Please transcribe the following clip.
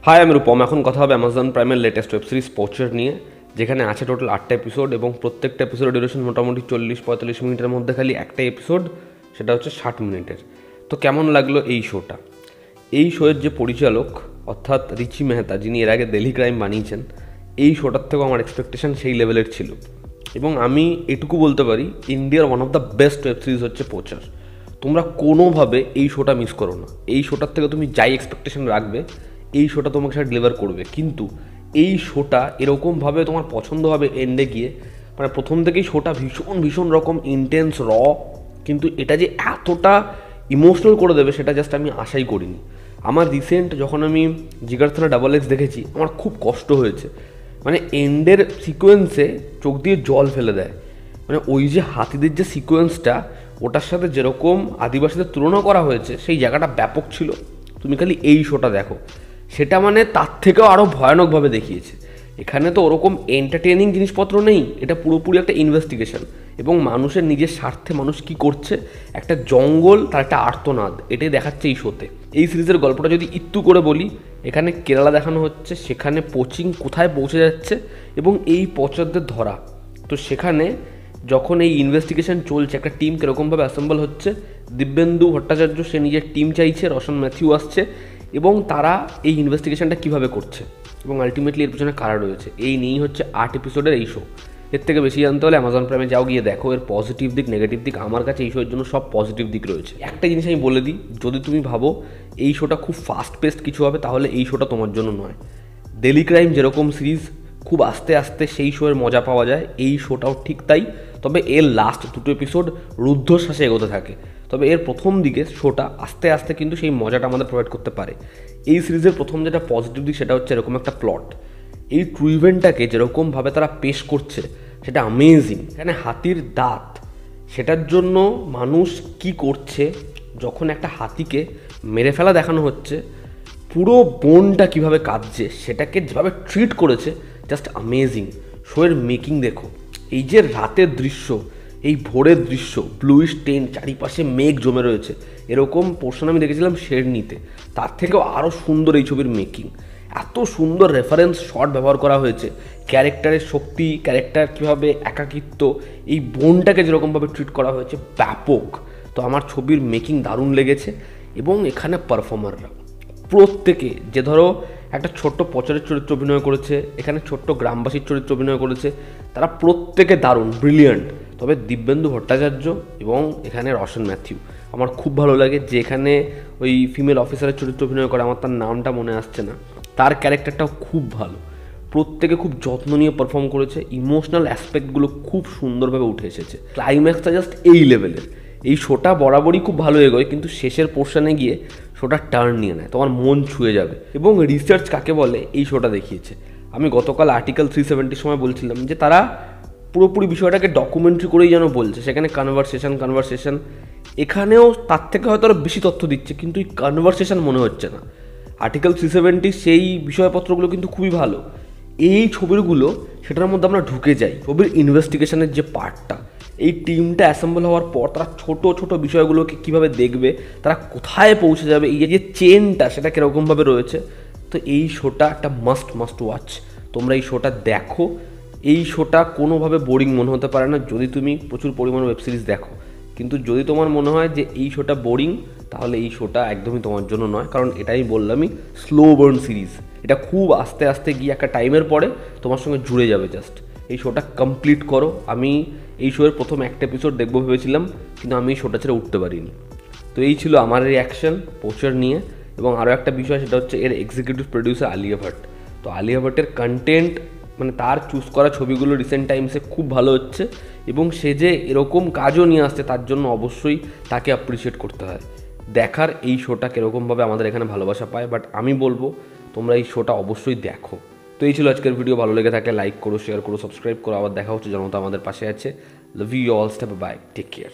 High, আমি রূপম। এখন কথা হবে অ্যামাজন প্রাইমের লেটেস্ট ওয়েব সিরিজ পোচার নিয়ে, যেখানে আছে টোটাল 8টা এপিসোড এবং প্রত্যেকটা এপিসোডের ডিউরেশন মোটামুটি 40-45 মিনিটের মধ্যে। খালি একটা এপিসোড, সেটা হচ্ছে 60 মিনিটের। তো কেমন লাগলো এই শোটা? এই শোয়ের যে পরিচালক অর্থাৎ রিচি মেহতা, যিনি এর আগে দিল্লি ক্রাইম বানিয়েছেন, এই শোটার থেকেও আমার এক্সপেকটেশন সেই লেভেলের ছিল। এবং আমি এটুকু বলতে পারি, ইন্ডিয়ার one of the best web series হচ্ছে পোচার। তোমরা কোনোভাবে এই শোটা মিস করো না। এই শোটার থেকে তুমি যাই এক্সপেকটেশন রাখবে, এই শোটা তোমাকে সেটা ডেলিভার করবে। কিন্তু এই শোটা এরকমভাবে তোমার পছন্দ হবে এন্ডে গিয়ে, মানে প্রথম থেকেই শোটা ভীষণ ভীষণ রকম ইন্টেন্স, কিন্তু এটা যে এতটা ইমোশনাল করে দেবে সেটা জাস্ট আমি আশাই করিনি। আমার রিসেন্ট যখন আমি জিগারথানা XX দেখেছি, আমার খুব কষ্ট হয়েছে। মানে এন্ডের সিকোয়েন্সে চোখ দিয়ে জল ফেলে দেয়। মানে ওই যে হাতিদের যে সিকোয়েন্সটা, ওটার সাথে যেরকম আদিবাসীদের তুলনা করা হয়েছে, সেই জায়গাটা ব্যাপক ছিল। তুমি খালি এই শোটা দেখো, সেটা মানে তার থেকেও আরও ভয়ানকভাবে দেখিয়েছে। এখানে তো ওরকম এন্টারটেনিং জিনিসপত্র নেই, এটা পুরোপুরি একটা ইনভেস্টিগেশন এবং মানুষের নিজের স্বার্থে মানুষ কি করছে, একটা জঙ্গল, তার একটা আর্তনাদ, এটাই দেখাচ্ছে এই শোতে। এই সিরিজের গল্পটা যদি একটু করে বলি, এখানে কেরালা দেখানো হচ্ছে, সেখানে পোচিং কোথায় পৌঁছে যাচ্ছে এবং এই পচারদের ধরা। তো সেখানে যখন এই ইনভেস্টিগেশন চলছে, একটা টিম কীরকমভাবে অ্যাসেম্বল হচ্ছে, দিব্যেন্দু ভট্টাচার্য সে নিজের টিম চাইছে, রোশন ম্যাথিউ আসছে, এবং তারা এই ইনভেস্টিগেশনটা কীভাবে করছে এবং আলটিমেটলি এর পিছনে কারা রয়েছে, এই নিয়েই হচ্ছে 8 এপিসোডের এই শো। এর থেকে বেশি জানতে হলে অ্যামাজন প্রাইমে যাও, গিয়ে দেখো এর পজিটিভ দিক, নেগেটিভ দিক। আমার কাছে এই শোয়ের জন্য সব পজিটিভ দিক রয়েছে। একটা জিনিস আমি বলে দিই, যদি তুমি ভাবো এই শোটা খুব ফাস্ট পেস্ট কিছু হবে, তাহলে এই শোটা তোমার জন্য নয়। দিল্লি ক্রাইম যেরকম সিরিজ খুব আস্তে আস্তে সেই শোয়ের মজা পাওয়া যায়, এই শোটাও ঠিক তাই। তবে এর লাস্ট দুটো এপিসোড রুদ্ধশ্বাসে এগোতে থাকে, তবে এর প্রথম দিকে শোটা আস্তে আস্তে কিন্তু সেই মজাটা আমাদের প্রোভাইড করতে পারে। এই সিরিজের প্রথম যেটা পজিটিভ দিক, সেটা হচ্ছে এরকম একটা প্লট। এই ট্রু ইভেন্টটাকে যেরকমভাবে তারা পেশ করছে, সেটা অ্যামেজিং। এখানে হাতির দাঁত, সেটার জন্য মানুষ কি করছে, যখন একটা হাতিকে মেরে ফেলা দেখানো হচ্ছে, পুরো বনটা কিভাবে কাঁদছে, সেটাকে যেভাবে ট্রিট করেছে, জাস্ট অ্যামেজিং। শোয়ের মেকিং দেখো, এই যে রাতের দৃশ্য, এই ভোরের দৃশ্য, ব্লুইশ টেন্ট, চারিপাশে মেঘ জমে রয়েছে, এরকম পোর্শন আমি দেখেছিলাম শেরনিতে। তার থেকেও আরও সুন্দর এই ছবির মেকিং। এত সুন্দর রেফারেন্স শট ব্যবহার করা হয়েছে, ক্যারেক্টারের শক্তি, ক্যারেক্টার কীভাবে একাকিত্ব, এই বোনটাকে যেরকমভাবে ট্রিট করা হয়েছে, ব্যাপক। তো আমার ছবির মেকিং দারুণ লেগেছে। এবং এখানে পারফর্মাররা প্রত্যেকে, যে ধরো একটা ছোট্ট পচারের চরিত্র অভিনয় করেছে, এখানে ছোট্ট গ্রামবাসীর চরিত্র অভিনয় করেছে, তারা প্রত্যেকে দারুণ, ব্রিলিয়ান্ট। তবে দিব্যেন্দু ভট্টাচার্য এবং এখানে রোশন ম্যাথিউ আমার খুব ভালো লাগে। যে এখানে ওই ফিমেল অফিসারের চরিত্র অভিনয় করে, আমার তার নামটা মনে আসছে না, তার ক্যারেক্টারটাও খুব ভালো। প্রত্যেকে খুব যত্ন নিয়ে পারফর্ম করেছে, ইমোশনাল অ্যাসপেক্টগুলো খুব সুন্দরভাবে উঠে এসেছে। ক্লাইম্যাক্সটা জাস্ট এই লেভেলের। এই শোটা বরাবরই খুব ভালো এগোয়, কিন্তু শেষের পোর্শনে গিয়ে শোটা টার্ন নিয়ে নেয়, তোমার মন ছুঁয়ে যাবে। এবং রিসার্চ কাকে বলে এই শোটা দেখিয়েছে। আমি গতকাল আর্টিকেল 370 সময় বলছিলাম যে তারা পুরোপুরি বিষয়টাকে ডকুমেন্টারি করেই যেন বলছে, সেখানে কনভারসেশন। এখানেও তার থেকে হয়তো আরও বেশি তথ্য দিচ্ছে, কিন্তু এই কনভারসেশন মনে হচ্ছে না। আর্টিকেল 370 সেই বিষয়পত্রগুলো কিন্তু খুবই ভালো। এই ছবিগুলো সেটার মধ্যে আমরা ঢুকে যাই। ছবির ইনভেস্টিগেশনের যে পার্টটা, এই টিমটা অ্যাসেম্বল হওয়ার পর তারা ছোট ছোট বিষয়গুলোকে কীভাবে দেখবে, তারা কোথায় পৌঁছে যাবে, এই যে চেনটা সেটা কীরকমভাবে রয়েছে। তো এই শোটা একটা মাস্ট ওয়াচ। তোমরা এই শোটা দেখো। এই শোটা কোনোভাবে বোরিং মনে হতে পারে না যদি তুমি প্রচুর পরিমাণে ওয়েব সিরিজ দেখো। কিন্তু যদি তোমার মনে হয় যে এই শোটা বোরিং, তাহলে এই শোটা একদমই তোমার জন্য নয়। কারণ এটাই বললামই, স্লো বার্ন সিরিজ। এটা খুব আস্তে আস্তে গিয়ে একটা টাইমের পরে তোমার সঙ্গে জুড়ে যাবে। জাস্ট এই শোটা কমপ্লিট করো। আমি এই শোয়ের প্রথম একটা এপিসোড দেখবো ভেবেছিলাম, কিন্তু আমি এই শোটা ছেড়ে উঠতে পারিনি। তো এই ছিল আমার রিয়াকশন পোচার নিয়ে। এবং আরও একটা বিষয়, সেটা হচ্ছে এর এক্সিকিউটিভ প্রডিউসার আলিয়া ভাট। তো আলিয়া ভাটের কন্টেন্ট, মানে তার চুজ করা ছবিগুলো রিসেন্ট টাইমসে খুব ভালো হচ্ছে, এবং সে যে এরকম কাজও নিয়ে আসছে, তার জন্য অবশ্যই তাকে অ্যাপ্রিসিয়েট করতে হয়। দেখার এই শোটা কীরকমভাবে আমাদের এখানে ভালোবাসা পায়, বাট আমি বলবো তোমরা এই শোটা অবশ্যই দেখো। তো এই ছিল আজকের ভিডিও। ভালো লেগে থাকলে লাইক করো, শেয়ার করো, সাবস্ক্রাইব করো। আবার দেখা হচ্ছে, জনতা আমাদের পাশে আছে। Love you all, step by, take care.